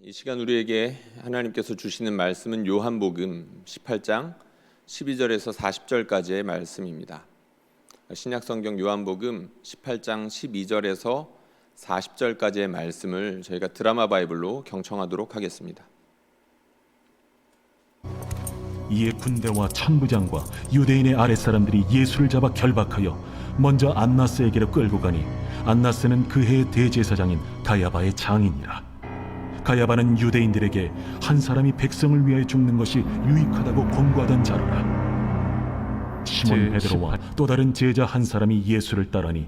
이 시간 우리에게 하나님께서 주시는 말씀은 요한복음 18장 12절에서 40절까지의 말씀입니다. 신약성경 요한복음 18장 12절에서 40절까지의 말씀을 저희가 드라마 바이블로 경청하도록 하겠습니다. 이에 군대와 천부장과 유대인의 아랫사람들이 예수를 잡아 결박하여 먼저 안나스에게로 끌고 가니 안나스는 그 해의 대제사장인 가야바의 장인이라. 가야바는 유대인들에게 한 사람이 백성을 위하여 죽는 것이 유익하다고 권고하던 자로라. 시몬 베드로와 또 다른 제자 한 사람이 예수를 따르니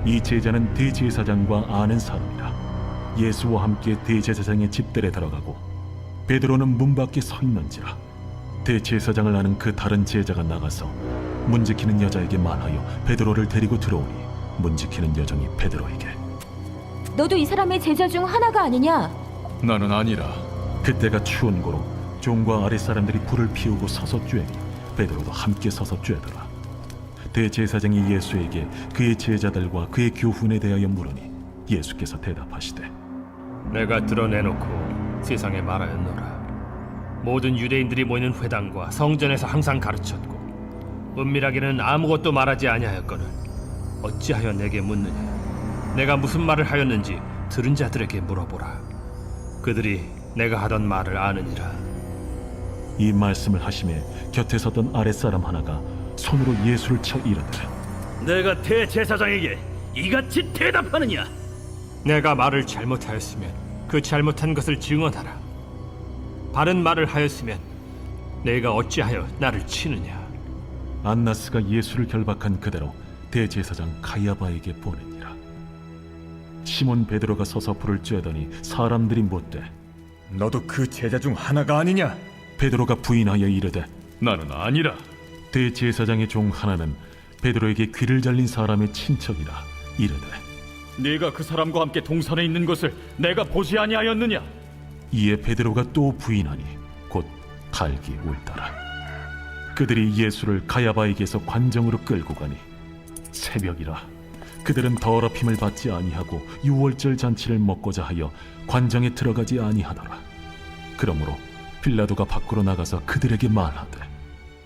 이 제자는 대제사장과 아는 사람이라. 예수와 함께 대제사장의 집들에 들어가고 베드로는 문 밖에 서 있는지라. 대제사장을 아는 그 다른 제자가 나가서 문 지키는 여자에게 말하여 베드로를 데리고 들어오니 문 지키는 여종이 베드로에게 너도 이 사람의 제자 중 하나가 아니냐? 나는 아니라. 그때가 추운 고로 종과 아랫사람들이 불을 피우고 서서 쬐니 베드로도 함께 서서 쬐더라. 대제사장이 예수에게 그의 제자들과 그의 교훈에 대하여 물으니 예수께서 대답하시되 내가 드러내놓고 세상에 말하였노라. 모든 유대인들이 모이는 회당과 성전에서 항상 가르쳤고 은밀하게는 아무것도 말하지 아니하였거늘 어찌하여 내게 묻느냐? 내가 무슨 말을 하였는지 들은 자들에게 물어보라. 그들이 내가 하던 말을 아느니라. 이 말씀을 하심에 곁에 섰던 아랫사람 하나가 손으로 예수를 쳐 이르되 내가 대제사장에게 이같이 대답하느냐? 내가 말을 잘못하였으면 그 잘못한 것을 증언하라. 바른 말을 하였으면 내가 어찌하여 나를 치느냐? 안나스가 예수를 결박한 그대로 대제사장 가야바에게 보내니라. 시몬 베드로가 서서 불을 쬐더니 사람들이 묻되 너도 그 제자 중 하나가 아니냐? 베드로가 부인하여 이르되 나는 아니라. 대제사장의 종 하나는 베드로에게 귀를 잘린 사람의 친척이라 이르되 네가 그 사람과 함께 동산에 있는 것을 내가 보지 아니하였느냐? 이에 베드로가 또 부인하니 곧 갈기 울더라. 그들이 예수를 가야바에게서 관정으로 끌고 가니 새벽이라. 그들은 더럽힘을 받지 아니하고 유월절 잔치를 먹고자 하여 관정에 들어가지 아니하더라. 그러므로 빌라도가 밖으로 나가서 그들에게 말하되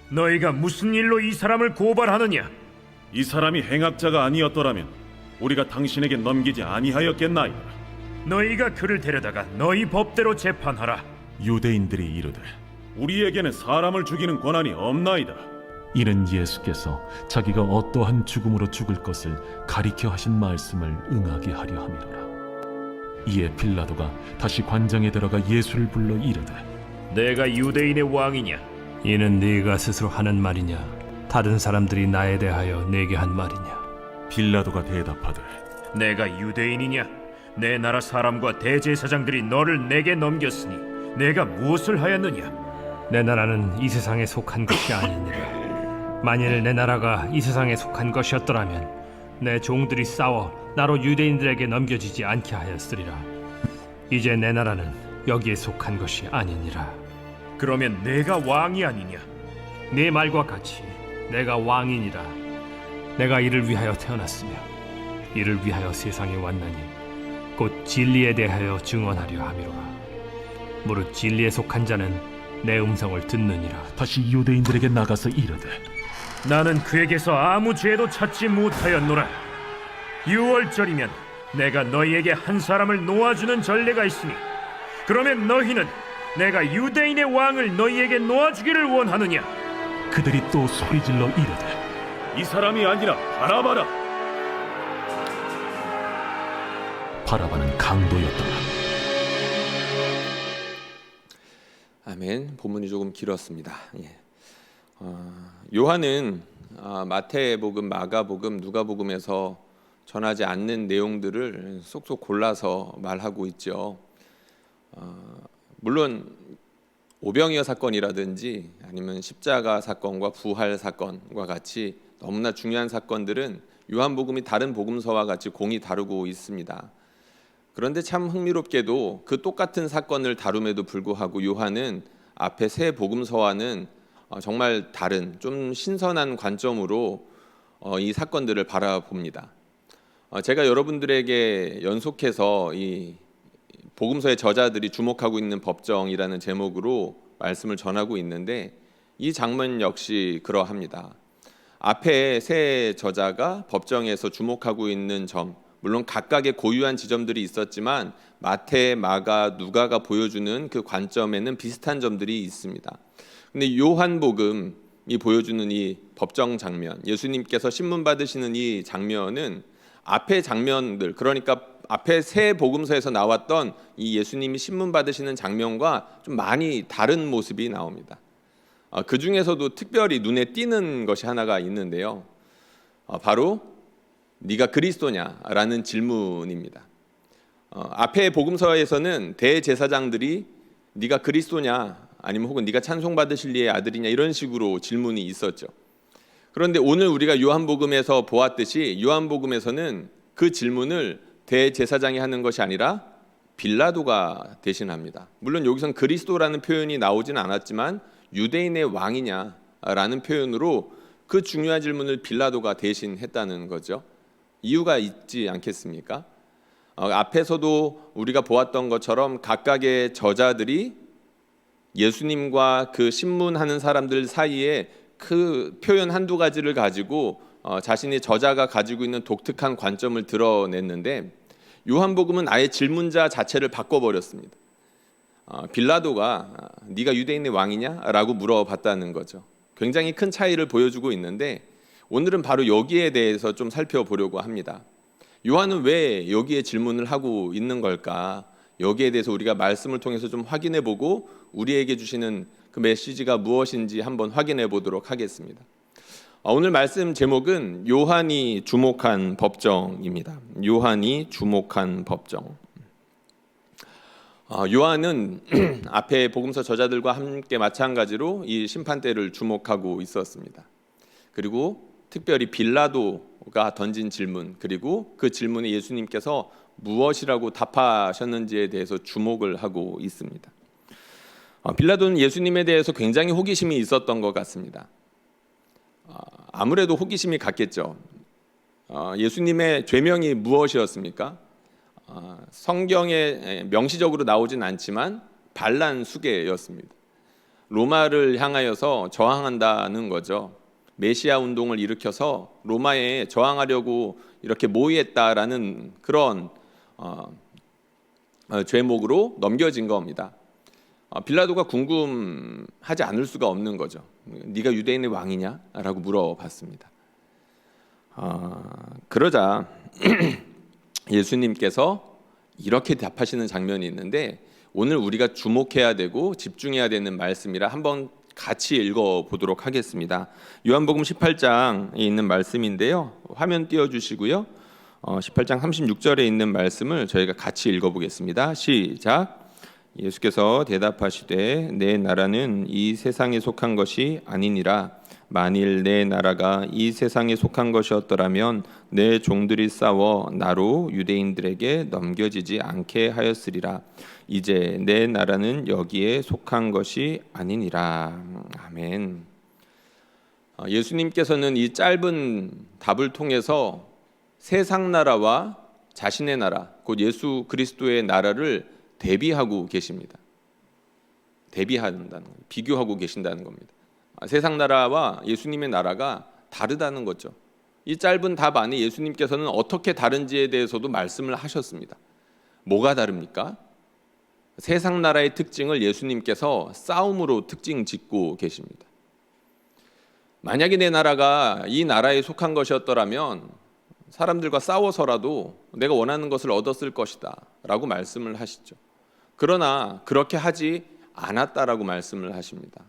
너희가 무슨 일로 이 사람을 고발하느냐? 이 사람이 행악자가 아니었더라면 우리가 당신에게 넘기지 아니하였겠나이다. 너희가 그를 데려다가 너희 법대로 재판하라. 유대인들이 이르되 우리에게는 사람을 죽이는 권한이 없나이다. 이는 예수께서 자기가 어떠한 죽음으로 죽을 것을 가리켜 하신 말씀을 응하게 하려 함이로라. 이에 빌라도가 다시 관정에 들어가 예수를 불러 이르되 내가 유대인의 왕이냐? 이는 네가 스스로 하는 말이냐? 다른 사람들이 나에 대하여 내게 한 말이냐? 빌라도가 대답하되 내가 유대인이냐? 내 나라 사람과 대제사장들이 너를 내게 넘겼으니 내가 무엇을 하였느냐? 내 나라는 이 세상에 속한 것이 아니니라. 만일 내 나라가 이 세상에 속한 것이었더라면 내 종들이 싸워 나로 유대인들에게 넘겨지지 않게 하였으리라. 이제 내 나라는 여기에 속한 것이 아니니라. 그러면 내가 왕이 아니냐? 네 말과 같이 내가 왕이니라. 내가 이를 위하여 태어났으며 이를 위하여 세상에 왔나니 곧 진리에 대하여 증언하려 함이로라. 무릇 진리에 속한 자는 내 음성을 듣느니라. 다시 유대인들에게 나가서 이르되 나는 그에게서 아무 죄도 찾지 못하였노라. 유월절이면 내가 너희에게 한 사람을 놓아주는 전례가 있으니 그러면 너희는 내가 유대인의 왕을 너희에게 놓아주기를 원하느냐? 그들이 또 소리질러 이르되 이 사람이 아니라 바라바라. 바라바는 강도였더라. 아멘. 본문이 조금 길었습니다. 요한은 마태복음, 마가복음, 누가복음에서 전하지 않는 내용들을 쏙쏙 골라서 말하고 있죠. 물론 오병이어 사건이라든지 아니면 십자가 사건과 부활 사건과 같이 너무나 중요한 사건들은 요한복음이 다른 복음서와 같이 공이 다루고 있습니다. 그런데 참 흥미롭게도 그 똑같은 사건을 다룸에도 불구하고 요한은 앞에 세 복음서와는 정말 다른 좀 신선한 관점으로 이 사건들을 바라봅니다. 제가 여러분들에게 연속해서 이 복음서의 저자들이 주목하고 있는 법정이라는 제목으로 말씀을 전하고 있는데 이 장면 역시 그러합니다. 앞에 세 저자가 법정에서 주목하고 있는 점, 물론 각각의 고유한 지점들이 있었지만 마태, 마가, 누가가 보여주는 그 관점에는 비슷한 점들이 있습니다. 근데 요한복음이 보여주는 이 법정 장면, 예수님께서 신문 받으시는 이 장면은 앞의 장면들, 그러니까 앞에 세 복음서에서 나왔던 이 예수님이 신문 받으시는 장면과 좀 많이 다른 모습이 나옵니다. 그 중에서도 특별히 눈에 띄는 것이 하나가 있는데요. 바로 네가 그리스도냐라는 질문입니다. 앞에 복음서에서는 대제사장들이 네가 그리스도냐 아니면 혹은 네가 찬송받으실 리의 아들이냐 이런 식으로 질문이 있었죠. 그런데 오늘 우리가 요한복음에서 보았듯이 요한복음에서는 그 질문을 대제사장이 하는 것이 아니라 빌라도가 대신합니다. 물론 여기선 그리스도라는 표현이 나오진 않았지만 유대인의 왕이냐라는 표현으로 그 중요한 질문을 빌라도가 대신했다는 거죠. 이유가 있지 않겠습니까? 앞에서도 우리가 보았던 것처럼 각각의 저자들이 예수님과 그 신문하는 사람들 사이에 그 표현 한두 가지를 가지고 자신의 저자가 가지고 있는 독특한 관점을 드러냈는데 요한복음은 아예 질문자 자체를 바꿔버렸습니다. 빌라도가 네가 유대인의 왕이냐? 라고 물어봤다는 거죠. 굉장히 큰 차이를 보여주고 있는데 오늘은 바로 여기에 대해서 좀 살펴보려고 합니다. 요한은 왜 여기에 질문을 하고 있는 걸까? 여기에 대해서 우리가 말씀을 통해서 좀 확인해보고 우리에게 주시는 그 메시지가 무엇인지 한번 확인해 보도록 하겠습니다. 오늘 말씀 제목은 요한이 주목한 법정입니다. 요한이 주목한 법정. 요한은 앞에 복음서 저자들과 함께 마찬가지로 이 심판대를 주목하고 있었습니다. 그리고 특별히 빌라도가 던진 질문, 그리고 그 질문에 예수님께서 무엇이라고 답하셨는지에 대해서 주목을 하고 있습니다. 빌라도는 예수님에 대해서 굉장히 호기심이 있었던 것 같습니다. 아무래도 호기심이 같겠죠. 예수님의 죄명이 무엇이었습니까? 성경에 명시적으로 나오진 않지만 반란수계였습니다. 로마를 향하여서 저항한다는 거죠. 메시아 운동을 일으켜서 로마에 저항하려고 이렇게 모의했다라는 그런 죄목으로 넘겨진 겁니다. 빌라도가 궁금하지 않을 수가 없는 거죠. 네가 유대인의 왕이냐? 라고 물어봤습니다. 그러자 예수님께서 이렇게 답하시는 장면이 있는데 오늘 우리가 주목해야 되고 집중해야 되는 말씀이라 한번 같이 읽어보도록 하겠습니다. 요한복음 18장에 있는 말씀인데요. 화면 띄워주시고요. 18장 36절에 있는 말씀을 저희가 같이 읽어보겠습니다. 시작. 예수께서 대답하시되 내 나라는 이 세상에 속한 것이 아니니라. 만일 내 나라가 이 세상에 속한 것이었더라면 내 종들이 싸워 나로 유대인들에게 넘겨지지 않게 하였으리라. 이제 내 나라는 여기에 속한 것이 아니니라. 아멘. 예수님께서는 이 짧은 답을 통해서 세상 나라와 자신의 나라, 곧 예수 그리스도의 나라를 대비하고 계십니다. 대비한다는 겁니다. 비교하고 계신다는 겁니다. 세상 나라와 예수님의 나라가 다르다는 거죠. 이 짧은 답 안에 예수님께서는 어떻게 다른지에 대해서도 말씀을 하셨습니다. 뭐가 다릅니까? 세상 나라의 특징을 예수님께서 싸움으로 특징 짓고 계십니다. 만약에 내 나라가 이 나라에 속한 것이었더라면 사람들과 싸워서라도 내가 원하는 것을 얻었을 것이다 라고 말씀을 하시죠. 그러나 그렇게 하지 않았다라고 말씀을 하십니다.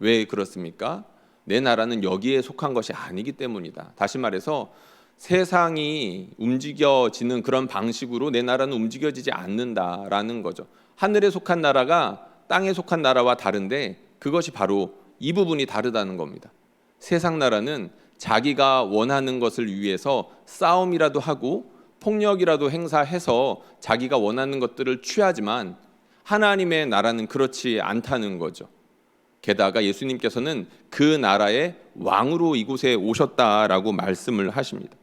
왜 그렇습니까? 내 나라는 여기에 속한 것이 아니기 때문이다. 다시 말해서 세상이 움직여지는 그런 방식으로 내 나라는 움직여지지 않는다라는 거죠. 하늘에 속한 나라가 땅에 속한 나라와 다른데 그것이 바로 이 부분이 다르다는 겁니다. 세상 나라는 자기가 원하는 것을 위해서 싸움이라도 하고 폭력이라도 행사해서 자기가 원하는 것들을 취하지만 하나님의 나라는 그렇지 않다는 거죠. 게다가 예수님께서는 그 나라의 왕으로 이곳에 오셨다라고 말씀을 하십니다.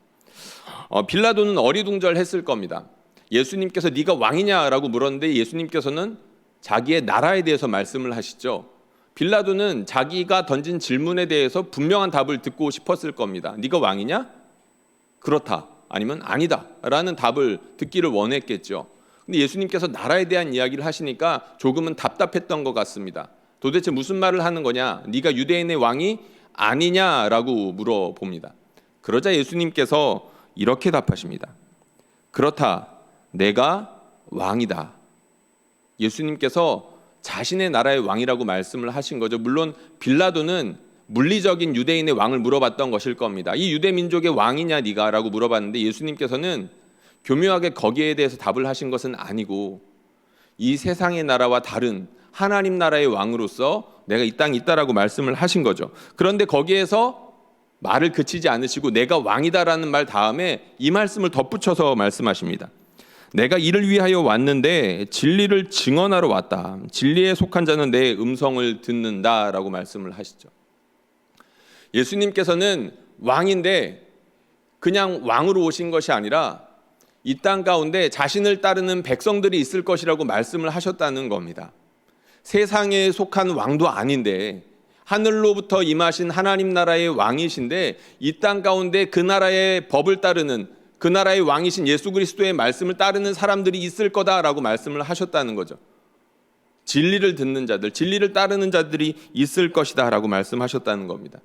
빌라도는 어리둥절했을 겁니다. 예수님께서 네가 왕이냐라고 물었는데 예수님께서는 자기의 나라에 대해서 말씀을 하시죠. 빌라도는 자기가 던진 질문에 대해서 분명한 답을 듣고 싶었을 겁니다. 네가 왕이냐? 그렇다. 아니면 아니다. 라는 답을 듣기를 원했겠죠. 근데 예수님께서 나라에 대한 이야기를 하시니까 조금은 답답했던 것 같습니다. 도대체 무슨 말을 하는 거냐? 네가 유대인의 왕이 아니냐라고 물어봅니다. 그러자 예수님께서 이렇게 답하십니다. 그렇다. 내가 왕이다. 예수님께서 자신의 나라의 왕이라고 말씀을 하신 거죠. 물론 빌라도는 물리적인 유대인의 왕을 물어봤던 것일 겁니다. 이 유대 민족의 왕이냐 네가? 라고 물어봤는데 예수님께서는 교묘하게 거기에 대해서 답을 하신 것은 아니고 이 세상의 나라와 다른 하나님 나라의 왕으로서 내가 이 땅에 있다라고 말씀을 하신 거죠. 그런데 거기에서 말을 그치지 않으시고 내가 왕이다라는 말 다음에 이 말씀을 덧붙여서 말씀하십니다. 내가 이를 위하여 왔는데 진리를 증언하러 왔다. 진리에 속한 자는 내 음성을 듣는다라고 말씀을 하시죠. 예수님께서는 왕인데 그냥 왕으로 오신 것이 아니라 이 땅 가운데 자신을 따르는 백성들이 있을 것이라고 말씀을 하셨다는 겁니다. 세상에 속한 왕도 아닌데 하늘로부터 임하신 하나님 나라의 왕이신데 이 땅 가운데 그 나라의 법을 따르는 그 나라의 왕이신 예수 그리스도의 말씀을 따르는 사람들이 있을 거다라고 말씀을 하셨다는 거죠. 진리를 듣는 자들, 진리를 따르는 자들이 있을 것이다라고 말씀하셨다는 겁니다.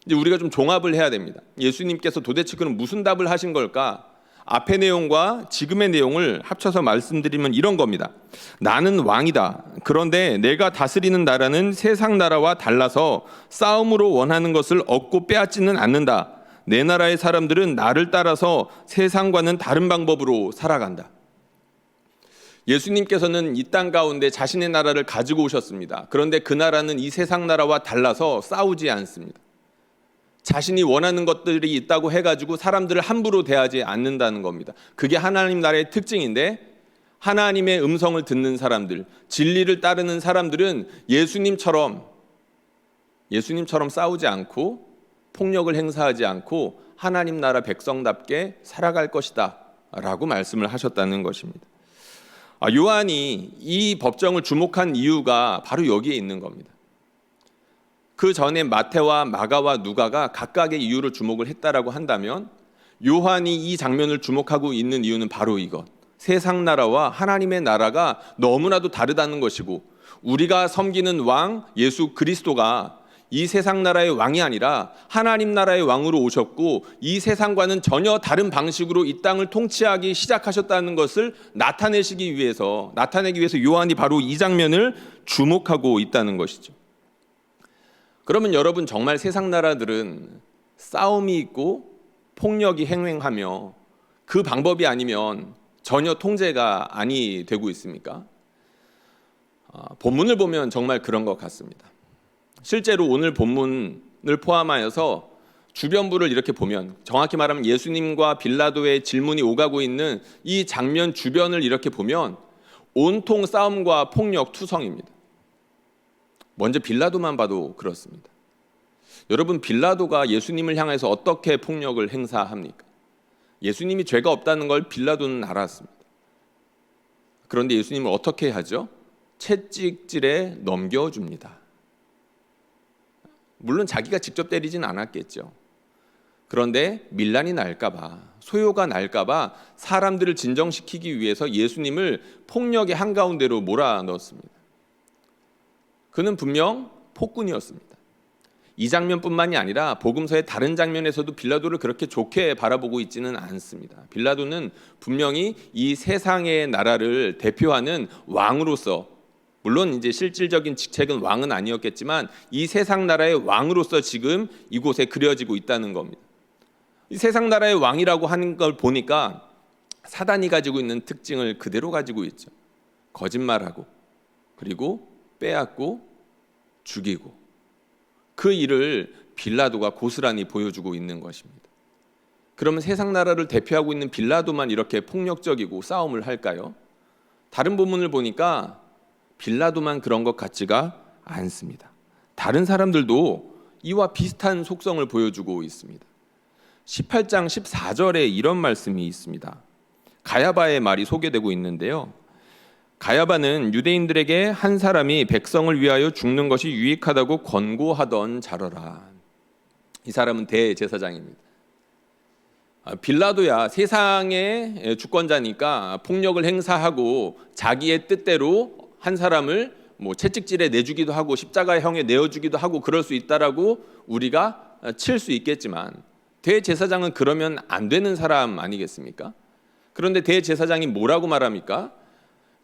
이제 우리가 좀 종합을 해야 됩니다. 예수님께서 도대체 그럼 무슨 답을 하신 걸까? 앞의 내용과 지금의 내용을 합쳐서 말씀드리면 이런 겁니다. 나는 왕이다. 그런데 내가 다스리는 나라는 세상 나라와 달라서 싸움으로 원하는 것을 얻고 빼앗지는 않는다. 내 나라의 사람들은 나를 따라서 세상과는 다른 방법으로 살아간다. 예수님께서는 이 땅 가운데 자신의 나라를 가지고 오셨습니다. 그런데 그 나라는 이 세상 나라와 달라서 싸우지 않습니다. 자신이 원하는 것들이 있다고 해가지고 사람들을 함부로 대하지 않는다는 겁니다. 그게 하나님 나라의 특징인데 하나님의 음성을 듣는 사람들, 진리를 따르는 사람들은 예수님처럼 싸우지 않고 폭력을 행사하지 않고 하나님 나라 백성답게 살아갈 것이다 라고 말씀을 하셨다는 것입니다. 요한이 이 법정을 주목한 이유가 바로 여기에 있는 겁니다. 그 전에 마태와 마가와 누가가 각각의 이유로 주목을 했다라고 한다면 요한이 이 장면을 주목하고 있는 이유는 바로 이것. 세상 나라와 하나님의 나라가 너무나도 다르다는 것이고 우리가 섬기는 왕 예수 그리스도가 이 세상 나라의 왕이 아니라 하나님 나라의 왕으로 오셨고 이 세상과는 전혀 다른 방식으로 이 땅을 통치하기 시작하셨다는 것을 나타내기 위해서 요한이 바로 이 장면을 주목하고 있다는 것이죠. 그러면 여러분 정말 세상 나라들은 싸움이 있고 폭력이 행행하며 그 방법이 아니면 전혀 통제가 아니 되고 있습니까? 본문을 보면 정말 그런 것 같습니다. 실제로 오늘 본문을 포함하여서 주변부를 이렇게 보면 정확히 말하면 예수님과 빌라도의 질문이 오가고 있는 이 장면 주변을 이렇게 보면 온통 싸움과 폭력 투성입니다. 먼저 빌라도만 봐도 그렇습니다. 여러분 빌라도가 예수님을 향해서 어떻게 폭력을 행사합니까? 예수님이 죄가 없다는 걸 빌라도는 알았습니다. 그런데 예수님을 어떻게 하죠? 채찍질에 넘겨줍니다. 물론 자기가 직접 때리진 않았겠죠. 그런데 밀란이 날까봐, 소요가 날까봐 사람들을 진정시키기 위해서 예수님을 폭력의 한가운데로 몰아넣었습니다. 그는 분명 폭군이었습니다. 이 장면뿐만이 아니라 복음서의 다른 장면에서도 빌라도를 그렇게 좋게 바라보고 있지는 않습니다. 빌라도는 분명히 이 세상의 나라를 대표하는 왕으로서, 물론 이제 실질적인 직책은 왕은 아니었겠지만 이 세상 나라의 왕으로서 지금 이곳에 그려지고 있다는 겁니다. 이 세상 나라의 왕이라고 하는 걸 보니까 사단이 가지고 있는 특징을 그대로 가지고 있죠. 거짓말하고 그리고 빼앗고 죽이고 그 일을 빌라도가 고스란히 보여주고 있는 것입니다. 그러면 세상 나라를 대표하고 있는 빌라도만 이렇게 폭력적이고 싸움을 할까요? 다른 본문을 보니까 빌라도만 그런 것 같지가 않습니다. 다른 사람들도 이와 비슷한 속성을 보여주고 있습니다. 18장 14절에 이런 말씀이 있습니다. 가야바의 말이 소개되고 있는데요. 가야바는 유대인들에게 한 사람이 백성을 위하여 죽는 것이 유익하다고 권고하던 자러라. 이 사람은 대제사장입니다. 빌라도야 세상의 주권자니까 폭력을 행사하고 자기의 뜻대로 한 사람을 채찍질에 내주기도 하고 십자가형에 내어주기도 하고 그럴 수 있다라고 우리가 칠 수 있겠지만, 대제사장은 그러면 안 되는 사람 아니겠습니까? 그런데 대제사장이 뭐라고 말합니까?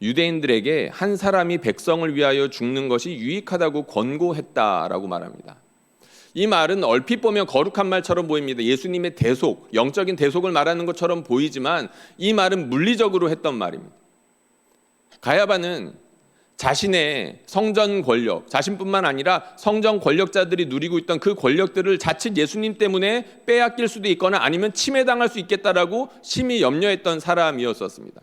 유대인들에게 한 사람이 백성을 위하여 죽는 것이 유익하다고 권고했다라고 말합니다. 이 말은 얼핏 보면 거룩한 말처럼 보입니다. 예수님의 대속, 영적인 대속을 말하는 것처럼 보이지만 이 말은 물리적으로 했던 말입니다. 가야바는 자신의 성전 권력, 자신뿐만 아니라 성전 권력자들이 누리고 있던 그 권력들을 자칫 예수님 때문에 빼앗길 수도 있거나 아니면 침해당할 수 있겠다라고 심히 염려했던 사람이었습니다.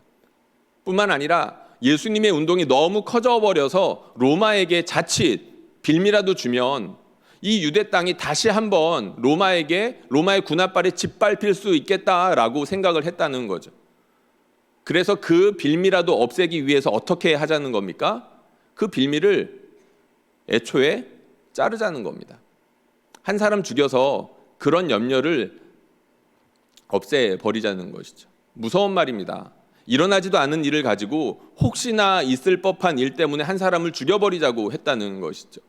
뿐만 아니라 예수님의 운동이 너무 커져버려서 로마에게 자칫 빌미라도 주면 이 유대 땅이 다시 한번 로마의 군합발에 짓밟힐 수 있겠다라고 생각을 했다는 거죠. 그래서 그 빌미라도 없애기 위해서 어떻게 하자는 겁니까? 그 빌미를 애초에 자르자는 겁니다. 한 사람 죽여서 그런 염려를 없애버리자는 것이죠. 무서운 말입니다. 일어나지도 않은 일을 가지고 혹시나 있을 법한 일 때문에 한 사람을 죽여버리자고 했다는 것이죠.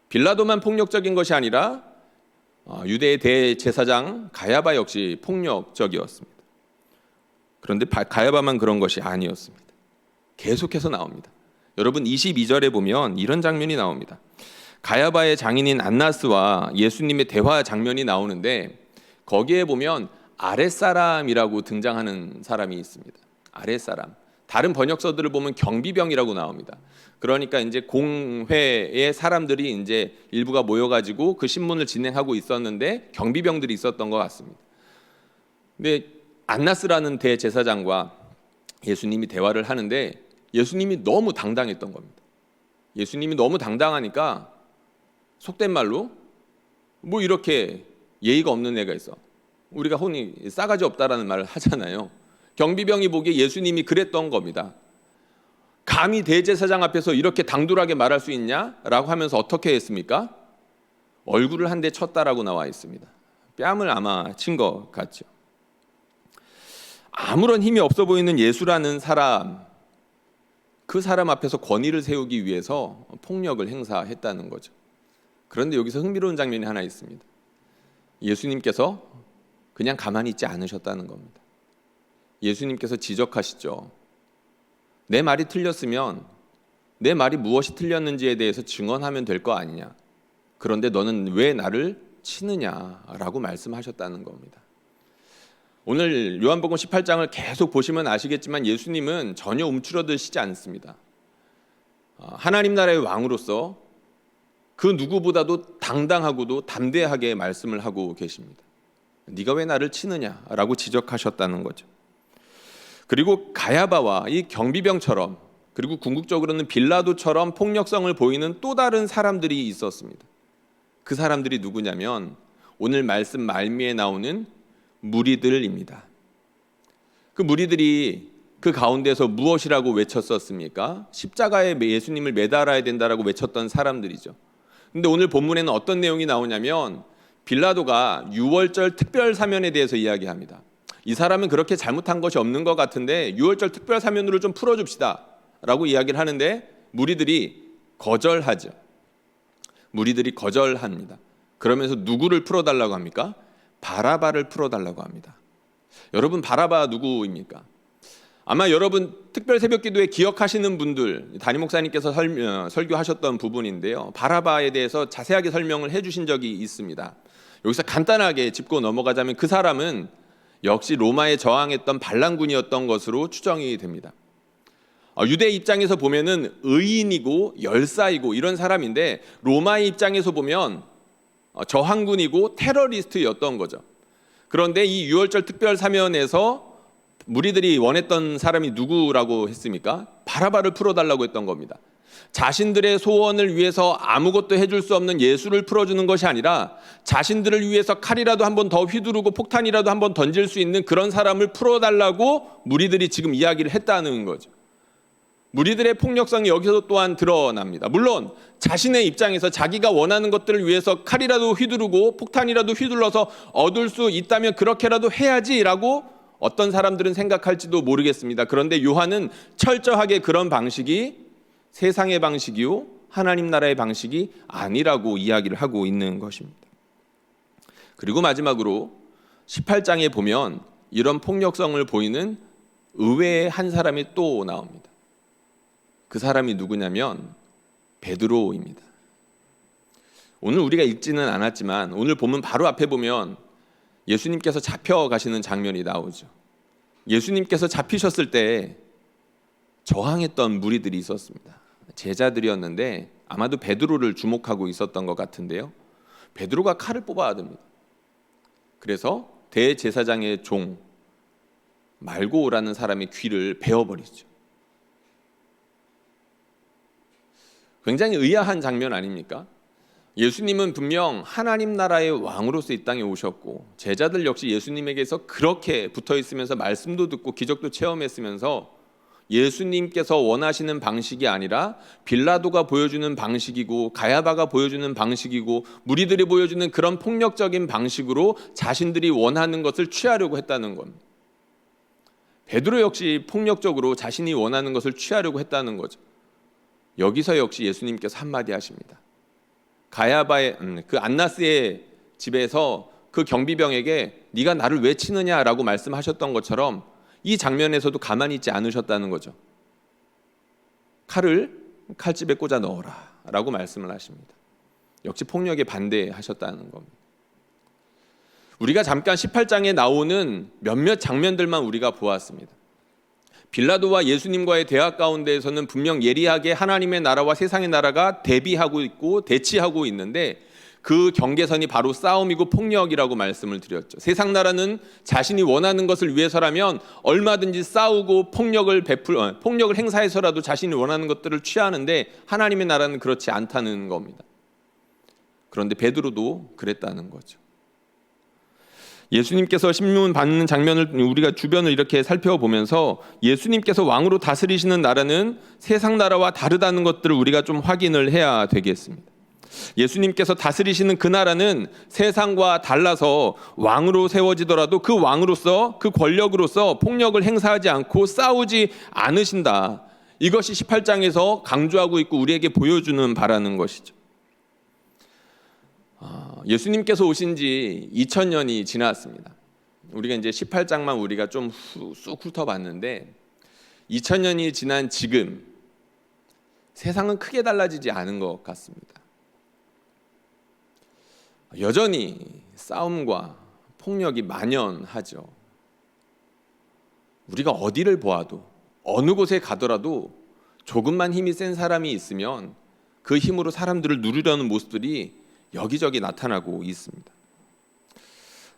빌라도만 폭력적인 것이 아니라 유대의 대제사장 가야바 역시 폭력적이었습니다. 그런데 가야바만 그런 것이 아니었습니다. 계속해서 나옵니다. 여러분 22절에 보면 이런 장면이 나옵니다. 가야바의 장인인 안나스와 예수님의 대화 장면이 나오는데 거기에 보면 아랫사람이라고 등장하는 사람이 있습니다. 아랫사람. 다른 번역서들을 보면 경비병이라고 나옵니다. 그러니까 이제 공회의 사람들이 이제 일부가 모여가지고 그 신문을 진행하고 있었는데 경비병들이 있었던 것 같습니다. 근데 안나스라는 대제사장과 예수님이 대화를 하는데 예수님이 너무 당당했던 겁니다. 예수님이 너무 당당하니까 속된 말로 뭐 이렇게 예의가 없는 애가 있어. 우리가 흔히 싸가지 없다라는 말을 하잖아요. 경비병이 보기에 예수님이 그랬던 겁니다. 감히 대제사장 앞에서 이렇게 당돌하게 말할 수 있냐라고 하면서 어떻게 했습니까? 얼굴을 한 대 쳤다라고 나와 있습니다. 뺨을 아마 친 것 같죠. 아무런 힘이 없어 보이는 예수라는 사람, 그 사람 앞에서 권위를 세우기 위해서 폭력을 행사했다는 거죠. 그런데 여기서 흥미로운 장면이 하나 있습니다. 예수님께서 그냥 가만히 있지 않으셨다는 겁니다. 예수님께서 지적하시죠. 내 말이 틀렸으면 내 말이 무엇이 틀렸는지에 대해서 증언하면 될 거 아니냐. 그런데 너는 왜 나를 치느냐라고 말씀하셨다는 겁니다. 오늘 요한복음 18장을 계속 보시면 아시겠지만 예수님은 전혀 움츠러드시지 않습니다. 하나님 나라의 왕으로서 그 누구보다도 당당하고도 담대하게 말씀을 하고 계십니다. 네가 왜 나를 치느냐라고 지적하셨다는 거죠. 그리고 가야바와 이 경비병처럼, 그리고 궁극적으로는 빌라도처럼 폭력성을 보이는 또 다른 사람들이 있었습니다. 그 사람들이 누구냐면 오늘 말씀 말미에 나오는 무리들입니다. 그 무리들이 그 가운데서 무엇이라고 외쳤었습니까? 십자가에 예수님을 매달아야 된다라고 외쳤던 사람들이죠. 근데 오늘 본문에는 어떤 내용이 나오냐면 빌라도가 유월절 특별 사면에 대해서 이야기합니다. 이 사람은 그렇게 잘못한 것이 없는 것 같은데 유월절 특별 사면으로 좀 풀어줍시다 라고 이야기를 하는데 무리들이 거절하죠. 무리들이 거절합니다. 그러면서 누구를 풀어달라고 합니까? 바라바를 풀어달라고 합니다. 여러분, 바라바 누구입니까? 아마 여러분 특별 새벽기도에 기억하시는 분들, 담임 목사님께서 설교하셨던 부분인데요. 바라바에 대해서 자세하게 설명을 해주신 적이 있습니다. 여기서 간단하게 짚고 넘어가자면 그 사람은 역시 로마에 저항했던 반란군이었던 것으로 추정이 됩니다. 유대 입장에서 보면은 의인이고 열사이고 이런 사람인데 로마의 입장에서 보면 저항군이고 테러리스트였던 거죠. 그런데 이 유월절 특별 사면에서 무리들이 원했던 사람이 누구라고 했습니까? 바라바를 풀어달라고 했던 겁니다. 자신들의 소원을 위해서 아무것도 해줄 수 없는 예수를 풀어주는 것이 아니라 자신들을 위해서 칼이라도 한 번 더 휘두르고 폭탄이라도 한 번 던질 수 있는 그런 사람을 풀어달라고 무리들이 지금 이야기를 했다는 거죠. 무리들의 폭력성이 여기서 또한 드러납니다. 물론 자신의 입장에서 자기가 원하는 것들을 위해서 칼이라도 휘두르고 폭탄이라도 휘둘러서 얻을 수 있다면 그렇게라도 해야지라고 어떤 사람들은 생각할지도 모르겠습니다. 그런데 요한은 철저하게 그런 방식이 세상의 방식이요 하나님 나라의 방식이 아니라고 이야기를 하고 있는 것입니다. 그리고 마지막으로 18장에 보면 이런 폭력성을 보이는 의외의 한 사람이 또 나옵니다. 그 사람이 누구냐면 베드로입니다. 오늘 우리가 읽지는 않았지만 오늘 보면 바로 앞에 보면 예수님께서 잡혀가시는 장면이 나오죠. 예수님께서 잡히셨을 때 저항했던 무리들이 있었습니다. 제자들이었는데 아마도 베드로를 주목하고 있었던 것 같은데요. 베드로가 칼을 뽑아야 됩니다. 그래서 대제사장의 종 말고라는 사람의 귀를 베어버리죠. 굉장히 의아한 장면 아닙니까? 예수님은 분명 하나님 나라의 왕으로서 이 땅에 오셨고 제자들 역시 예수님에게서 그렇게 붙어 있으면서 말씀도 듣고 기적도 체험했으면서 예수님께서 원하시는 방식이 아니라 빌라도가 보여주는 방식이고 가야바가 보여주는 방식이고 무리들이 보여주는 그런 폭력적인 방식으로 자신들이 원하는 것을 취하려고 했다는 겁니다. 베드로 역시 폭력적으로 자신이 원하는 것을 취하려고 했다는 거죠. 여기서 역시 예수님께서 한마디 하십니다. 가야바의 그 안나스의 집에서 그 경비병에게 네가 나를 왜 치느냐라고 말씀하셨던 것처럼 이 장면에서도 가만히 있지 않으셨다는 거죠. 칼을 칼집에 꽂아 넣어라 라고 말씀을 하십니다. 역시 폭력에 반대하셨다는 겁니다. 우리가 잠깐 18장에 나오는 몇몇 장면들만 우리가 보았습니다. 빌라도와 예수님과의 대화 가운데에서는 분명 예리하게 하나님의 나라와 세상의 나라가 대비하고 있고 대치하고 있는데 그 경계선이 바로 싸움이고 폭력이라고 말씀을 드렸죠. 세상 나라는 자신이 원하는 것을 위해서라면 얼마든지 싸우고 폭력을 행사해서라도 자신이 원하는 것들을 취하는데 하나님의 나라는 그렇지 않다는 겁니다. 그런데 베드로도 그랬다는 거죠. 예수님께서 신문 받는 장면을 우리가 주변을 이렇게 살펴보면서 예수님께서 왕으로 다스리시는 나라는 세상 나라와 다르다는 것들을 우리가 좀 확인을 해야 되겠습니다. 예수님께서 다스리시는 그 나라는 세상과 달라서 왕으로 세워지더라도 그 왕으로서 그 권력으로서 폭력을 행사하지 않고 싸우지 않으신다. 이것이 18장에서 강조하고 있고 우리에게 보여주는 바라는 것이죠. 예수님께서 오신 지 2000년이 지났습니다. 우리가 이제 18장만 우리가 좀 쑥 훑어봤는데 2000년이 지난 지금 세상은 크게 달라지지 않은 것 같습니다. 여전히 싸움과 폭력이 만연하죠. 우리가 어디를 보아도 어느 곳에 가더라도 조금만 힘이 센 사람이 있으면 그 힘으로 사람들을 누르려는 모습들이 여기저기 나타나고 있습니다.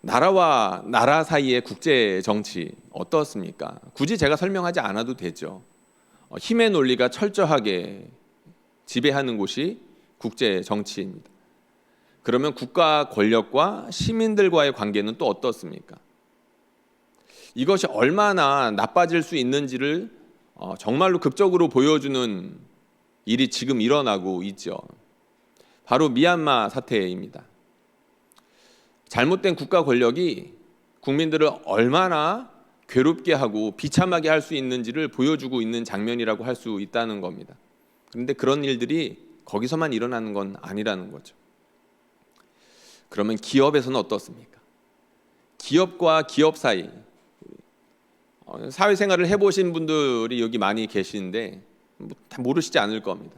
나라와 나라 사이의 국제 정치 어떻습니까? 굳이 제가 설명하지 않아도 되죠. 힘의 논리가 철저하게 지배하는 곳이 국제 정치입니다. 그러면 국가 권력과 시민들과의 관계는 또 어떻습니까? 이것이 얼마나 나빠질 수 있는지를 정말로 극적으로 보여주는 일이 지금 일어나고 있죠. 바로 미얀마 사태입니다. 잘못된 국가 권력이 국민들을 얼마나 괴롭게 하고 비참하게 할 수 있는지를 보여주고 있는 장면이라고 할 수 있다는 겁니다. 그런데 그런 일들이 거기서만 일어나는 건 아니라는 거죠. 그러면 기업에서는 어떻습니까? 기업과 기업 사이, 사회생활을 해보신 분들이 여기 많이 계시는데 다 모르시지 않을 겁니다.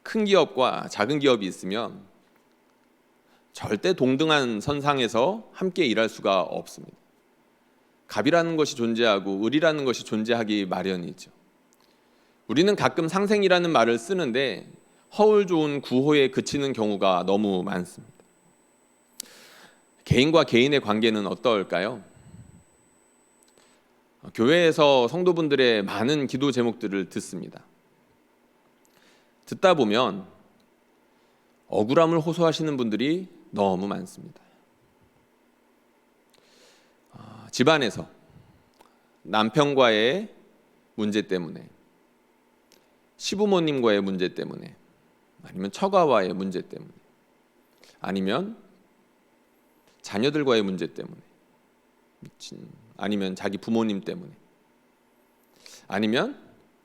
큰 기업과 작은 기업이 있으면 절대 동등한 선상에서 함께 일할 수가 없습니다. 갑이라는 것이 존재하고 을이라는 것이 존재하기 마련이죠. 우리는 가끔 상생이라는 말을 쓰는데 허울 좋은 구호에 그치는 경우가 너무 많습니다. 개인과 개인의 관계는 어떨까요? 교회에서 성도분들의 많은 기도 제목들을 듣습니다. 듣다 보면 억울함을 호소하시는 분들이 너무 많습니다. 집안에서 남편과의 문제 때문에, 시부모님과의 문제 때문에, 아니면 처가와의 문제 때문에, 아니면 자녀들과의 문제 때문에, 아니면 자기 부모님 때문에, 아니면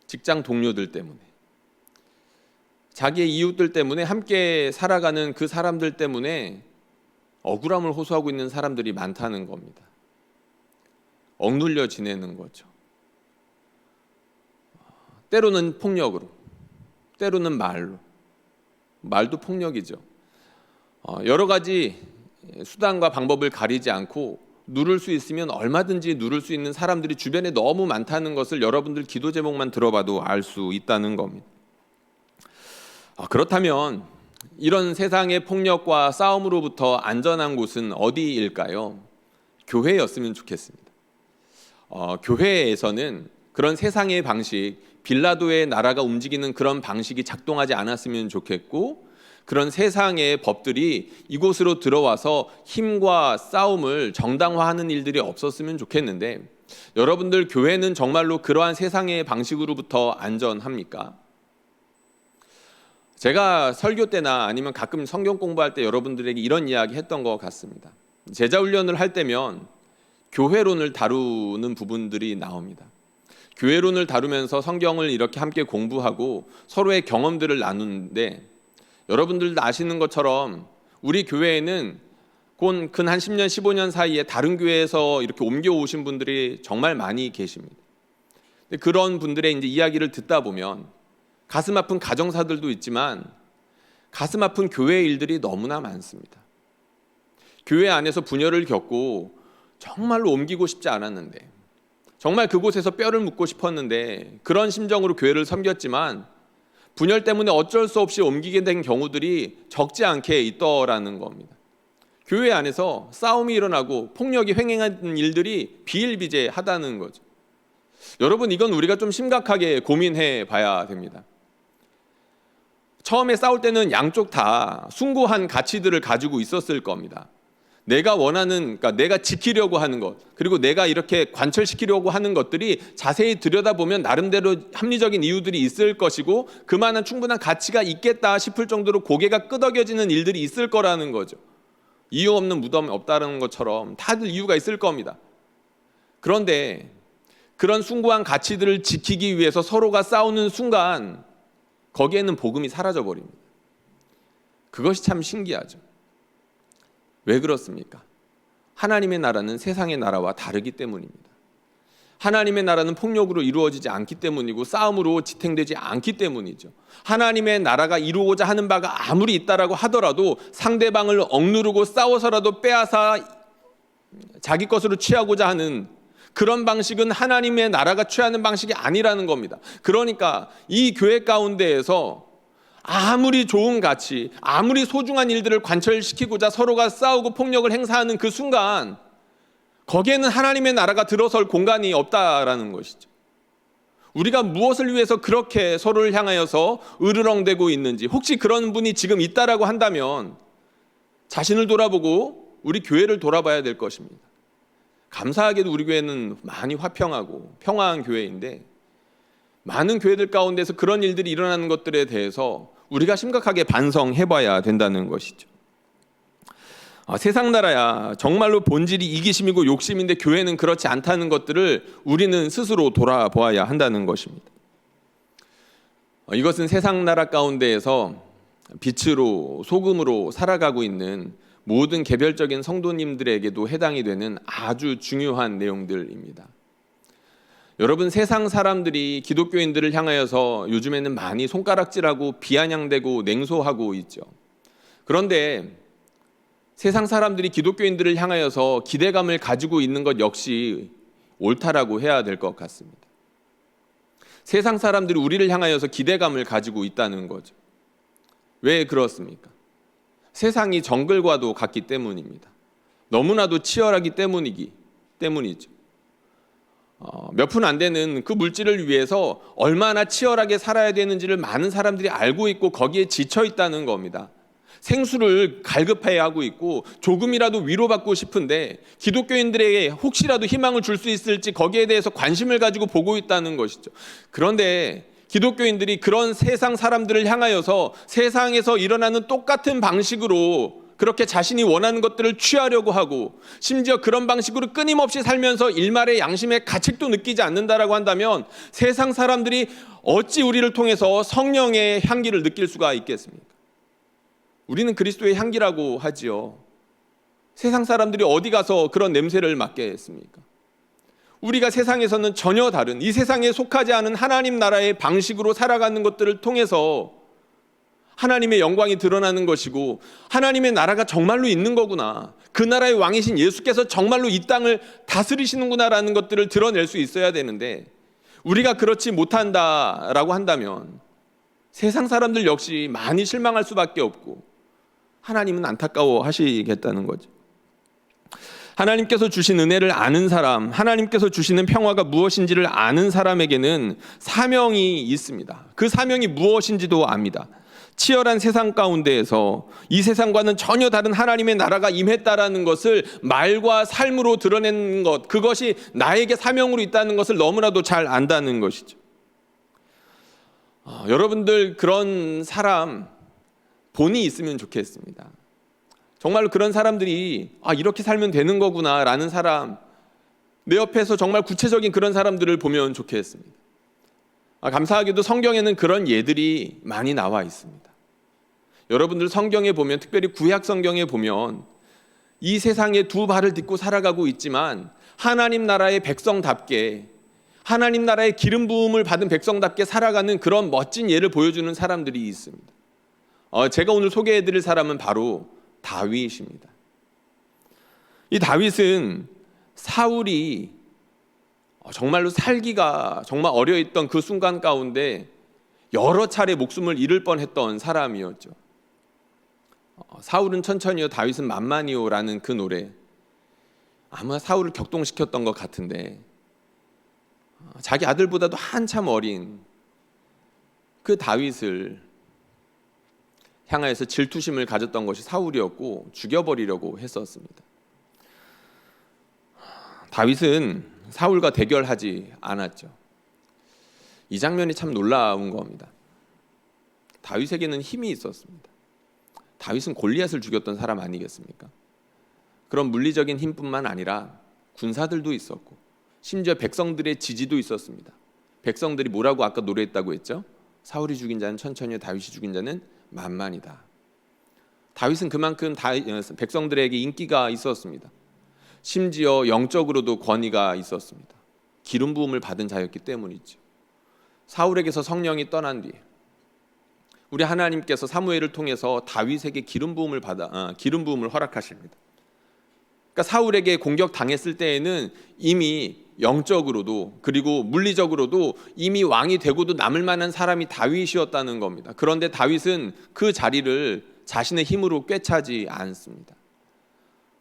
직장 동료들 때문에, 자기의 이웃들 때문에, 함께 살아가는 그 사람들 때문에 억울함을 호소하고 있는 사람들이 많다는 겁니다. 억눌려 지내는 거죠. 때로는 폭력으로, 때로는 말도 폭력이죠. 여러 가지 수단과 방법을 가리지 않고 누를 수 있으면 얼마든지 누를 수 있는 사람들이 주변에 너무 많다는 것을 여러분들 기도 제목만 들어봐도 알 수 있다는 겁니다. 그렇다면 이런 세상의 폭력과 싸움으로부터 안전한 곳은 어디일까요? 교회였으면 좋겠습니다. 교회에서는 그런 세상의 방식, 빌라도의 나라가 움직이는 그런 방식이 작동하지 않았으면 좋겠고, 그런 세상의 법들이 이곳으로 들어와서 힘과 싸움을 정당화하는 일들이 없었으면 좋겠는데, 여러분들 교회는 정말로 그러한 세상의 방식으로부터 안전합니까? 제가 설교 때나 아니면 가끔 성경 공부할 때 여러분들에게 이런 이야기 했던 것 같습니다. 제자 훈련을 할 때면 교회론을 다루는 부분들이 나옵니다. 교회론을 다루면서 성경을 이렇게 함께 공부하고 서로의 경험들을 나누는데, 여러분들도 아시는 것처럼 우리 교회에는 근 한 10년, 15년 사이에 다른 교회에서 이렇게 옮겨오신 분들이 정말 많이 계십니다. 그런 분들의 이제 이야기를 듣다 보면 가슴 아픈 가정사들도 있지만 가슴 아픈 교회 일들이 너무나 많습니다. 교회 안에서 분열을 겪고 정말로 옮기고 싶지 않았는데, 정말 그곳에서 뼈를 묻고 싶었는데 그런 심정으로 교회를 섬겼지만 분열 때문에 어쩔 수 없이 옮기게 된 경우들이 적지 않게 있더라는 겁니다. 교회 안에서 싸움이 일어나고 폭력이 횡행하는 일들이 비일비재하다는 거죠. 여러분, 이건 우리가 좀 심각하게 고민해 봐야 됩니다. 처음에 싸울 때는 양쪽 다 숭고한 가치들을 가지고 있었을 겁니다. 내가 원하는, 그러니까 내가 지키려고 하는 것, 그리고 내가 이렇게 관철시키려고 하는 것들이 자세히 들여다보면 나름대로 합리적인 이유들이 있을 것이고 그만한 충분한 가치가 있겠다 싶을 정도로 고개가 끄덕여지는 일들이 있을 거라는 거죠. 이유 없는 무덤 없다는 것처럼 다들 이유가 있을 겁니다. 그런데 그런 숭고한 가치들을 지키기 위해서 서로가 싸우는 순간 거기에는 복음이 사라져 버립니다. 그것이 참 신기하죠. 왜 그렇습니까? 하나님의 나라는 세상의 나라와 다르기 때문입니다. 하나님의 나라는 폭력으로 이루어지지 않기 때문이고 싸움으로 지탱되지 않기 때문이죠. 하나님의 나라가 이루고자 하는 바가 아무리 있다라고 하더라도 상대방을 억누르고 싸워서라도 빼앗아 자기 것으로 취하고자 하는 그런 방식은 하나님의 나라가 취하는 방식이 아니라는 겁니다. 그러니까 이 교회 가운데에서 아무리 좋은 가치, 아무리 소중한 일들을 관철시키고자 서로가 싸우고 폭력을 행사하는 그 순간 거기에는 하나님의 나라가 들어설 공간이 없다라는 것이죠. 우리가 무엇을 위해서 그렇게 서로를 향하여서 으르렁대고 있는지, 혹시 그런 분이 지금 있다라고 한다면 자신을 돌아보고 우리 교회를 돌아봐야 될 것입니다. 감사하게도 우리 교회는 많이 화평하고 평화한 교회인데, 많은 교회들 가운데서 그런 일들이 일어나는 것들에 대해서 우리가 심각하게 반성해봐야 된다는 것이죠. 세상 나라야 정말로 본질이 이기심이고 욕심인데 교회는 그렇지 않다는 것들을 우리는 스스로 돌아보아야 한다는 것입니다. 이것은 세상 나라 가운데에서 빛으로 소금으로 살아가고 있는 모든 개별적인 성도님들에게도 해당이 되는 아주 중요한 내용들입니다. 여러분, 세상 사람들이 기독교인들을 향하여서 요즘에는 많이 손가락질하고 비아냥대고 냉소하고 있죠. 그런데 세상 사람들이 기독교인들을 향하여서 기대감을 가지고 있는 것 역시 옳다라고 해야 될 것 같습니다. 세상 사람들이 우리를 향하여서 기대감을 가지고 있다는 거죠. 왜 그렇습니까? 세상이 정글과도 같기 때문입니다. 너무나도 치열하기 때문이죠. 몇 푼 안 되는 그 물질을 위해서 얼마나 치열하게 살아야 되는지를 많은 사람들이 알고 있고 거기에 지쳐 있다는 겁니다. 생수를 갈급해 하고 있고 조금이라도 위로받고 싶은데 기독교인들에게 혹시라도 희망을 줄 수 있을지 거기에 대해서 관심을 가지고 보고 있다는 것이죠. 그런데 기독교인들이 그런 세상 사람들을 향하여서 세상에서 일어나는 똑같은 방식으로 그렇게 자신이 원하는 것들을 취하려고 하고 심지어 그런 방식으로 끊임없이 살면서 일말의 양심의 가책도 느끼지 않는다라고 한다면 세상 사람들이 어찌 우리를 통해서 성령의 향기를 느낄 수가 있겠습니까? 우리는 그리스도의 향기라고 하지요. 세상 사람들이 어디 가서 그런 냄새를 맡겠습니까? 우리가 세상에서는 전혀 다른 이 세상에 속하지 않은 하나님 나라의 방식으로 살아가는 것들을 통해서 하나님의 영광이 드러나는 것이고 하나님의 나라가 정말로 있는 거구나. 그 나라의 왕이신 예수께서 정말로 이 땅을 다스리시는구나라는 것들을 드러낼 수 있어야 되는데 우리가 그렇지 못한다라고 한다면 세상 사람들 역시 많이 실망할 수밖에 없고 하나님은 안타까워 하시겠다는 거죠. 하나님께서 주신 은혜를 아는 사람, 하나님께서 주시는 평화가 무엇인지를 아는 사람에게는 사명이 있습니다. 그 사명이 무엇인지도 압니다. 치열한 세상 가운데에서 이 세상과는 전혀 다른 하나님의 나라가 임했다라는 것을 말과 삶으로 드러내는 것, 그것이 나에게 사명으로 있다는 것을 너무나도 잘 안다는 것이죠. 여러분들 그런 사람 본이 있으면 좋겠습니다. 정말로 그런 사람들이 이렇게 살면 되는 거구나 라는 사람, 내 옆에서 정말 구체적인 그런 사람들을 보면 좋겠습니다. 감사하게도 성경에는 그런 예들이 많이 나와 있습니다. 여러분들 성경에 보면, 특별히 구약 성경에 보면 이 세상에 두 발을 딛고 살아가고 있지만 하나님 나라의 백성답게, 하나님 나라의 기름 부음을 받은 백성답게 살아가는 그런 멋진 예를 보여주는 사람들이 있습니다. 제가 오늘 소개해드릴 사람은 바로 다윗입니다. 이 다윗은 사울이 정말로 살기가 정말 어려웠던 그 순간 가운데 여러 차례 목숨을 잃을 뻔했던 사람이었죠. 사울은 천천히요 다윗은 만만히요 라는 그 노래, 아마 사울을 격동시켰던 것 같은데 자기 아들보다도 한참 어린 그 다윗을 향하여서 질투심을 가졌던 것이 사울이었고 죽여버리려고 했었습니다. 다윗은 사울과 대결하지 않았죠. 이 장면이 참 놀라운 겁니다. 다윗에게는 힘이 있었습니다. 다윗은 골리앗을 죽였던 사람 아니겠습니까? 그런 물리적인 힘뿐만 아니라 군사들도 있었고 심지어 백성들의 지지도 있었습니다. 백성들이 뭐라고 아까 노래했다고 했죠? 사울이 죽인 자는 천천히요 다윗이 죽인 자는 만만이다. 다윗은 그만큼 백성들에게 인기가 있었습니다. 심지어 영적으로도 권위가 있었습니다. 기름 부음을 받은 자였기 때문이죠. 사울에게서 성령이 떠난 뒤 우리 하나님께서 사무엘을 통해서 다윗에게 기름 부음을 허락하십니다. 그러니까 사울에게 공격 당했을 때에는 이미 영적으로도 그리고 물리적으로도 이미 왕이 되고도 남을 만한 사람이 다윗이었다는 겁니다. 그런데 다윗은 그 자리를 자신의 힘으로 꿰차지 않습니다.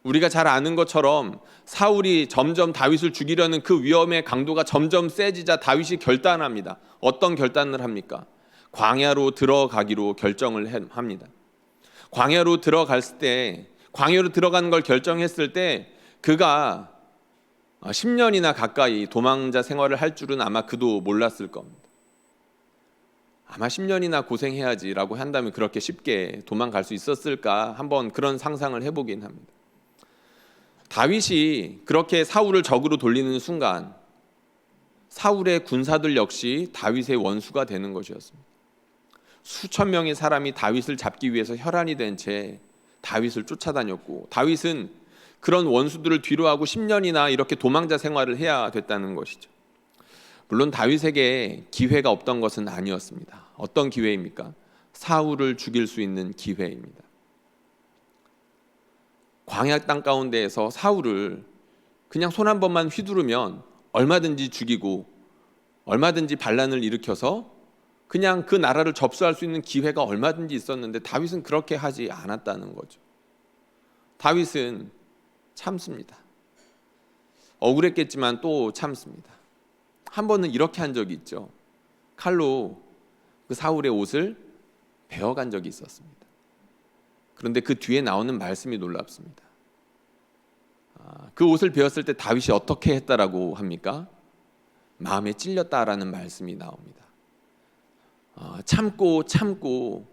우리가 잘 아는 것처럼 사울이 점점 다윗을 죽이려는 그 위험의 강도가 점점 세지자 다윗이 결단합니다. 어떤 결단을 합니까? 광야로 들어가기로 결정을 합니다. 광야로 들어가는 걸 결정했을 때 그가 10년이나 가까이 도망자 생활을 할 줄은 아마 그도 몰랐을 겁니다. 아마 10년이나 고생해야지라고 한다면 그렇게 쉽게 도망갈 수 있었을까 한번 그런 상상을 해보긴 합니다. 다윗이 그렇게 사울을 적으로 돌리는 순간 사울의 군사들 역시 다윗의 원수가 되는 것이었습니다. 수천 명의 사람이 다윗을 잡기 위해서 혈안이 된 채 다윗을 쫓아다녔고 다윗은 그런 원수들을 뒤로하고 10년이나 이렇게 도망자 생활을 해야 됐다는 것이죠. 물론 다윗에게 기회가 없던 것은 아니었습니다. 어떤 기회입니까? 사울을 죽일 수 있는 기회입니다. 광야 땅 가운데에서 사울을 그냥 손 한 번만 휘두르면 얼마든지 죽이고 얼마든지 반란을 일으켜서 그냥 그 나라를 접수할 수 있는 기회가 얼마든지 있었는데 다윗은 그렇게 하지 않았다는 거죠. 다윗은 참습니다. 억울했겠지만 또 참습니다. 한 번은 이렇게 한 적이 있죠. 칼로 그 사울의 옷을 베어간 적이 있었습니다. 그런데 그 뒤에 나오는 말씀이 놀랍습니다. 그 옷을 베었을 때 다윗이 어떻게 했다라고 합니까? 마음에 찔렸다라는 말씀이 나옵니다. 참고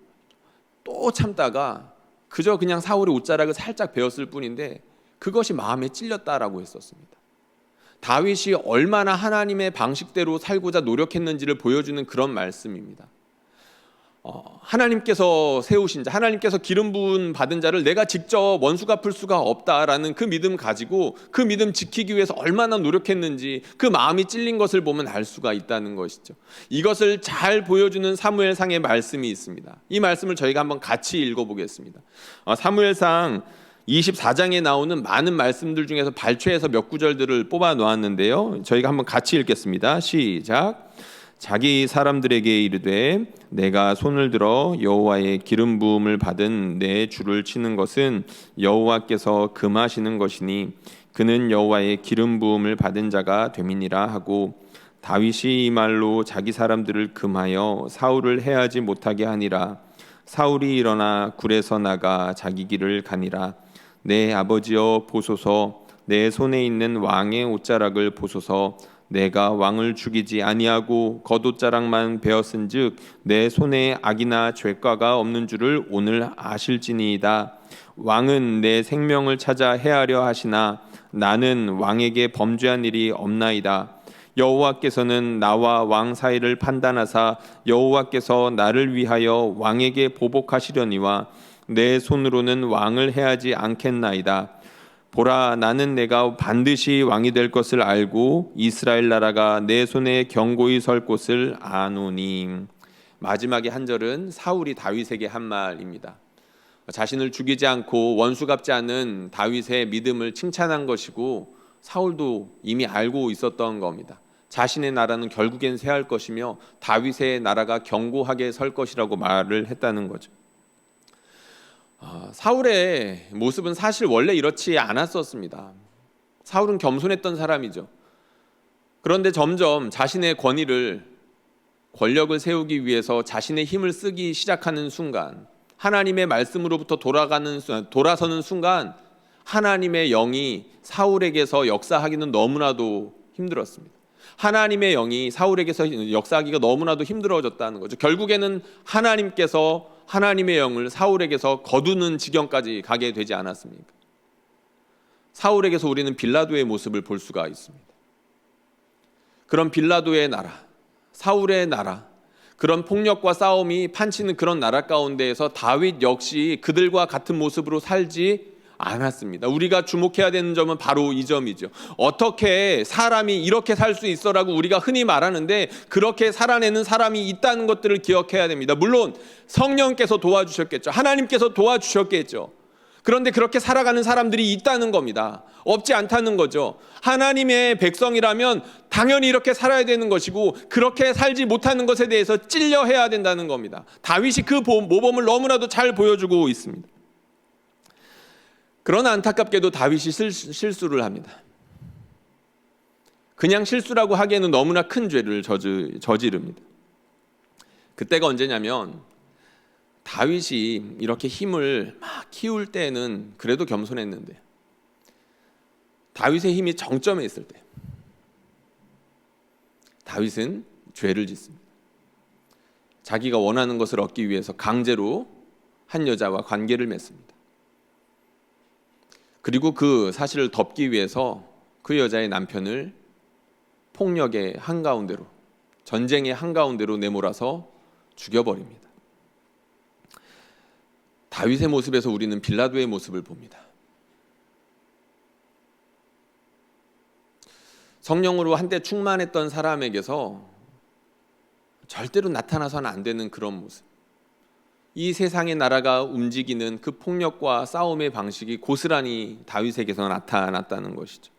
또 참다가 그저 그냥 사울의 옷자락을 살짝 베었을 뿐인데 그것이 마음에 찔렸다라고 했었습니다. 다윗이 얼마나 하나님의 방식대로 살고자 노력했는지를 보여주는 그런 말씀입니다. 하나님께서 세우신 자, 하나님께서 기름 부은 받은 자를 내가 직접 원수 갚을 수가 없다라는 그 믿음 가지고 그 믿음 지키기 위해서 얼마나 노력했는지 그 마음이 찔린 것을 보면 알 수가 있다는 것이죠. 이것을 잘 보여주는 사무엘상의 말씀이 있습니다. 이 말씀을 저희가 한번 같이 읽어보겠습니다. 사무엘상 24장에 나오는 많은 말씀들 중에서 발췌해서 몇 구절들을 뽑아 놓았는데요. 저희가 한번 같이 읽겠습니다. 시작. 자기 사람들에게 이르되 내가 손을 들어 여호와의 기름 부음을 받은 내 주를 치는 것은 여호와께서 금하시는 것이니 그는 여호와의 기름 부음을 받은 자가 됨이니라 하고 다윗이 이 말로 자기 사람들을 금하여 사울을 해하지 못하게 하니라. 사울이 일어나 굴에서 나가 자기 길을 가니라. 내 아버지여 보소서, 내 손에 있는 왕의 옷자락을 보소서. 내가 왕을 죽이지 아니하고 겉옷자락만 베었은즉 내 손에 악이나 죄과가 없는 줄을 오늘 아실지니이다. 왕은 내 생명을 찾아 해하려 하시나 나는 왕에게 범죄한 일이 없나이다. 여호와께서는 나와 왕 사이를 판단하사 여호와께서 나를 위하여 왕에게 보복하시려니와 내 손으로는 왕을 해하지 않겠나이다. 보라, 나는 내가 반드시 왕이 될 것을 알고 이스라엘 나라가 내 손에 견고히 설 곳을 아노니. 마지막에 한 절은 사울이 다윗에게 한 말입니다. 자신을 죽이지 않고 원수 갚지 않는 다윗의 믿음을 칭찬한 것이고 사울도 이미 알고 있었던 겁니다. 자신의 나라는 결국엔 쇠할 것이며 다윗의 나라가 견고하게 설 것이라고 말을 했다는 거죠. 사울의 모습은 사실 원래 이렇지 않았었습니다. 사울은 겸손했던 사람이죠. 그런데 점점 자신의 권력을 세우기 위해서 자신의 힘을 쓰기 시작하는 순간, 하나님의 말씀으로부터 돌아서는 순간 하나님의 영이 사울에게서 역사하기는 너무나도 힘들었습니다. 하나님의 영이 사울에게서 역사하기가 너무나도 힘들어졌다는 거죠. 결국에는 하나님께서 하나님의 영을 사울에게서 거두는 지경까지 가게 되지 않았습니까? 사울에게서 우리는 빌라도의 모습을 볼 수가 있습니다. 그런 빌라도의 나라, 사울의 나라, 그런 폭력과 싸움이 판치는 그런 나라 가운데에서 다윗 역시 그들과 같은 모습으로 살지 않았습니다. 우리가 주목해야 되는 점은 바로 이 점이죠. 어떻게 사람이 이렇게 살 수 있어라고 우리가 흔히 말하는데 그렇게 살아내는 사람이 있다는 것들을 기억해야 됩니다. 물론 성령께서 도와주셨겠죠. 하나님께서 도와주셨겠죠. 그런데 그렇게 살아가는 사람들이 있다는 겁니다. 없지 않다는 거죠. 하나님의 백성이라면 당연히 이렇게 살아야 되는 것이고 그렇게 살지 못하는 것에 대해서 찔려해야 된다는 겁니다. 다윗이 그 모범을 너무나도 잘 보여주고 있습니다. 그러나 안타깝게도 다윗이 실수를 합니다. 그냥 실수라고 하기에는 너무나 큰 죄를 저지릅니다. 그때가 언제냐면 다윗이 이렇게 힘을 막 키울 때는 그래도 겸손했는데 다윗의 힘이 정점에 있을 때 다윗은 죄를 짓습니다. 자기가 원하는 것을 얻기 위해서 강제로 한 여자와 관계를 맺습니다. 그리고 그 사실을 덮기 위해서 그 여자의 남편을 폭력의 한가운데로, 전쟁의 한가운데로 내몰아서 죽여버립니다. 다윗의 모습에서 우리는 빌라도의 모습을 봅니다. 성령으로 한때 충만했던 사람에게서 절대로 나타나서는 안 되는 그런 모습. 이 세상의 나라가 움직이는 그 폭력과 싸움의 방식이 고스란히 다윗에게서 나타났다는 것이죠.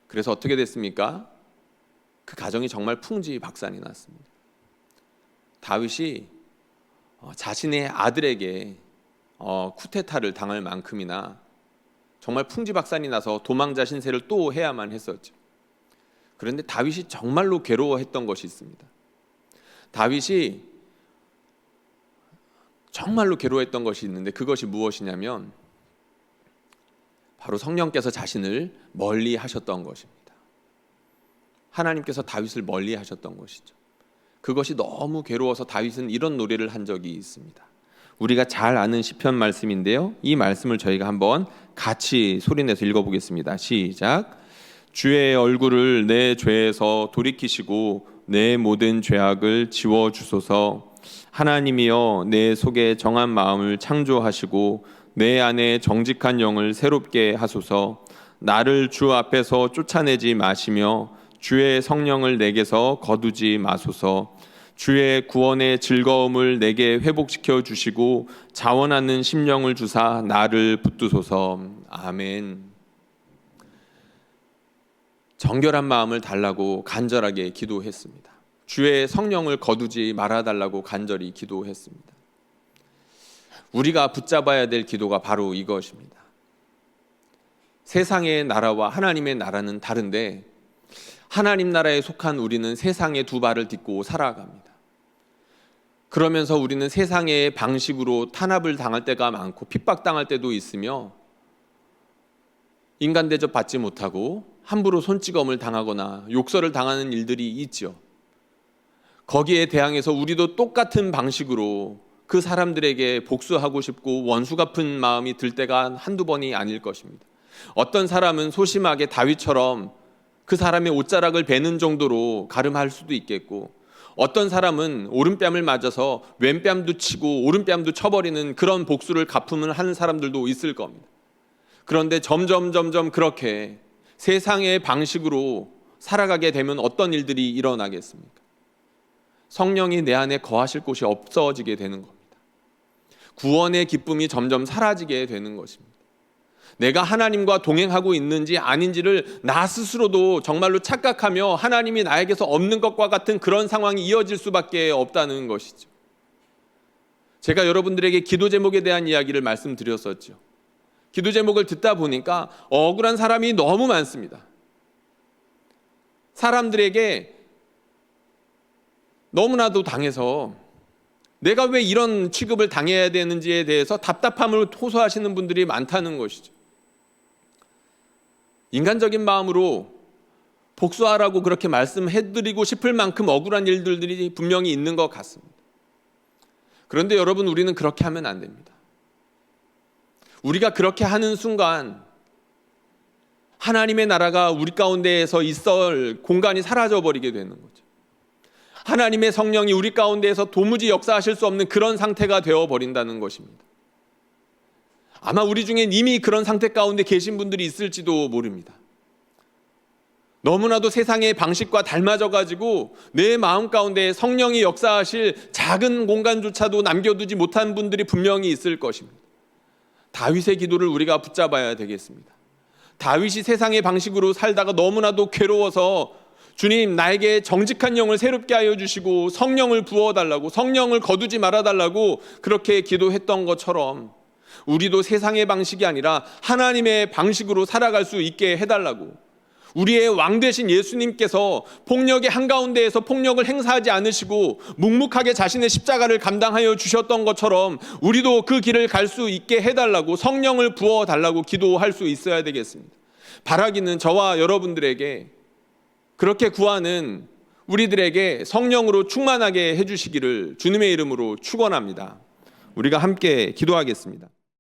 그래서 어떻게 됐습니까? 그 가정이 정말 풍지박산이 났습니다. 다윗이 자신의 아들에게 쿠데타를 당할 만큼이나 정말 풍지박산이 나서 도망자 신세를 또 해야만 했었죠. 그런데 다윗이 정말로 괴로워했던 것이 있습니다. 다윗이 정말로 괴로워했던 것이 있는데 그것이 무엇이냐면 바로 성령께서 자신을 멀리 하셨던 것입니다. 하나님께서 다윗을 멀리 하셨던 것이죠. 그것이 너무 괴로워서 다윗은 이런 노래를 한 적이 있습니다. 우리가 잘 아는 시편 말씀인데요. 이 말씀을 저희가 한번 같이 소리내서 읽어보겠습니다. 시작. 주의 얼굴을 내 죄에서 돌이키시고 내 모든 죄악을 지워주소서. 하나님이여 내 속에 정한 마음을 창조하시고 내 안에 정직한 영을 새롭게 하소서. 나를 주 앞에서 쫓아내지 마시며 주의 성령을 내게서 거두지 마소서. 주의 구원의 즐거움을 내게 회복시켜 주시고 자원하는 심령을 주사 나를 붙드소서. 아멘. 정결한 마음을 달라고 간절하게 기도했습니다. 주의 성령을 거두지 말아달라고 간절히 기도했습니다. 우리가 붙잡아야 될 기도가 바로 이것입니다. 세상의 나라와 하나님의 나라는 다른데 하나님 나라에 속한 우리는 세상의 두 발을 딛고 살아갑니다. 그러면서 우리는 세상의 방식으로 탄압을 당할 때가 많고 핍박당할 때도 있으며 인간 대접 받지 못하고 함부로 손찌검을 당하거나 욕설을 당하는 일들이 있죠. 거기에 대항해서 우리도 똑같은 방식으로 그 사람들에게 복수하고 싶고 원수 갚은 마음이 들 때가 한두 번이 아닐 것입니다. 어떤 사람은 소심하게 다윗처럼 그 사람의 옷자락을 베는 정도로 가름할 수도 있겠고, 어떤 사람은 오른뺨을 맞아서 왼뺨도 치고 오른뺨도 쳐버리는 그런 복수를 갚음을 하는 사람들도 있을 겁니다. 그런데 점점 그렇게 세상의 방식으로 살아가게 되면 어떤 일들이 일어나겠습니까? 성령이 내 안에 거하실 곳이 없어지게 되는 겁니다. 구원의 기쁨이 점점 사라지게 되는 것입니다. 내가 하나님과 동행하고 있는지 아닌지를 나 스스로도 정말로 착각하며 하나님이 나에게서 없는 것과 같은 그런 상황이 이어질 수밖에 없다는 것이죠. 제가 여러분들에게 기도 제목에 대한 이야기를 말씀드렸었죠. 기도 제목을 듣다 보니까 억울한 사람이 너무 많습니다. 사람들에게 너무나도 당해서 내가 왜 이런 취급을 당해야 되는지에 대해서 답답함을 호소하시는 분들이 많다는 것이죠. 인간적인 마음으로 복수하라고 그렇게 말씀해드리고 싶을 만큼 억울한 일들이 분명히 있는 것 같습니다. 그런데 여러분, 우리는 그렇게 하면 안 됩니다. 우리가 그렇게 하는 순간 하나님의 나라가 우리 가운데에서 있을 공간이 사라져버리게 되는 거죠. 하나님의 성령이 우리 가운데에서 도무지 역사하실 수 없는 그런 상태가 되어버린다는 것입니다. 아마 우리 중엔 이미 그런 상태 가운데 계신 분들이 있을지도 모릅니다. 너무나도 세상의 방식과 닮아져가지고 내 마음 가운데 성령이 역사하실 작은 공간조차도 남겨두지 못한 분들이 분명히 있을 것입니다. 다윗의 기도를 우리가 붙잡아야 되겠습니다. 다윗이 세상의 방식으로 살다가 너무나도 괴로워서 주님, 나에게 정직한 영을 새롭게 하여 주시고 성령을 부어달라고, 성령을 거두지 말아달라고 그렇게 기도했던 것처럼 우리도 세상의 방식이 아니라 하나님의 방식으로 살아갈 수 있게 해달라고, 우리의 왕 되신 예수님께서 폭력의 한가운데에서 폭력을 행사하지 않으시고 묵묵하게 자신의 십자가를 감당하여 주셨던 것처럼 우리도 그 길을 갈 수 있게 해달라고, 성령을 부어달라고 기도할 수 있어야 되겠습니다. 바라기는 저와 여러분들에게 그렇게 구하는 우리들에게 성령으로 충만하게 해주시기를 주님의 이름으로 축원합니다. 우리가 함께 기도하겠습니다.